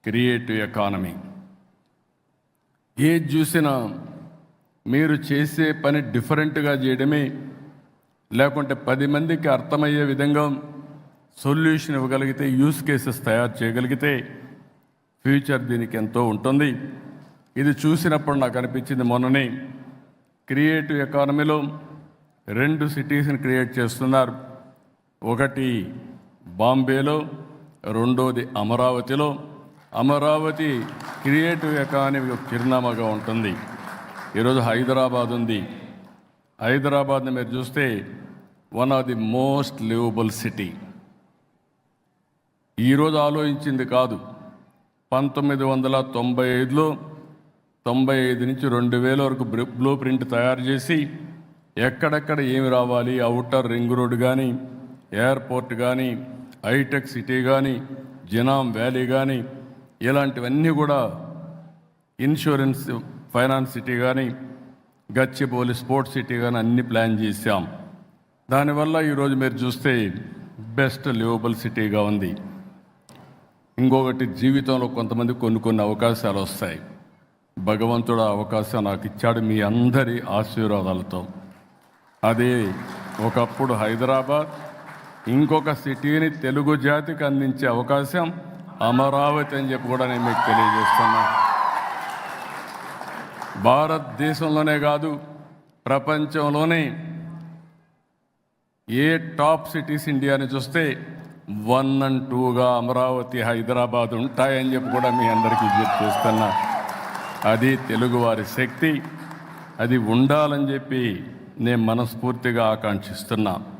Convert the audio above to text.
Creative economy. ఏది చూసినా మీరు చేసే పని డిఫరెంట్గా చేయడమే, లేకుంటే 10 మందికి అర్థమయ్యే విధంగా సొల్యూషన్ ఇవ్వగలిగితే, యూస్ కేసెస్ తయారు చేయగలిగితే ఫ్యూచర్ దీనికి ఎంతో ఉంటుంది. ఇది చూసినప్పుడు నాకు అనిపించింది, మొన్ననే క్రియేటివ్ ఎకానమీలో 2 సిటీస్ని క్రియేట్ చేస్తున్నారు. ఒకటి బాంబేలో, రెండోది అమరావతిలో. అమరావతి క్రియేటివ్ ఎకానమీ ఒక చిరునామాగా ఉంటుంది. ఈరోజు హైదరాబాద్ ఉంది. హైదరాబాద్ని మీరు చూస్తే one of the most liveable city. ఈరోజు ఆలోచించింది కాదు, 1995లో 95 నుంచి 2000 వరకు బ్లూ ప్రింట్ తయారు చేసి ఎక్కడెక్కడ ఏమి రావాలి, అవుటర్ రింగ్ రోడ్ కానీ, ఎయిర్పోర్ట్ కానీ, హైటెక్ సిటీ కానీ, జినాం వ్యాలీ కానీ, ఇలాంటివన్నీ కూడా, ఇన్సూరెన్స్ ఫైనాన్స్ సిటీ కానీ, గచ్చిబౌలి స్పోర్ట్స్ సిటీ కానీ అన్ని ప్లాన్ చేశాం. దానివల్ల ఈరోజు మీరు చూస్తే బెస్ట్ లివబుల్ సిటీగా ఉంది. ఇంకొకటి, జీవితంలో కొంతమంది కొన్ని అవకాశాలు వస్తాయి. భగవంతుడు ఆ అవకాశం నాకు ఇచ్చాడు మీ అందరి ఆశీర్వాదాలతో. అదే ఒకప్పుడు హైదరాబాద్, ఇంకొక సిటీని తెలుగు జాతికి అందించే అవకాశం అమరావతి అని చెప్పి కూడా నేను మీకు తెలియజేస్తున్నా. భారతదేశంలోనే కాదు, ప్రపంచంలోనే ఏ టాప్ సిటీస్ ఇండియాని చూస్తే 1 and 2గా అమరావతి, హైదరాబాద్ ఉంటాయని చెప్పి కూడా మీ అందరికీ విజ్ఞప్తి చేస్తున్నా. అది తెలుగువారి శక్తి, అది ఉండాలని చెప్పి నేను మనస్ఫూర్తిగా ఆకాంక్షిస్తున్నా.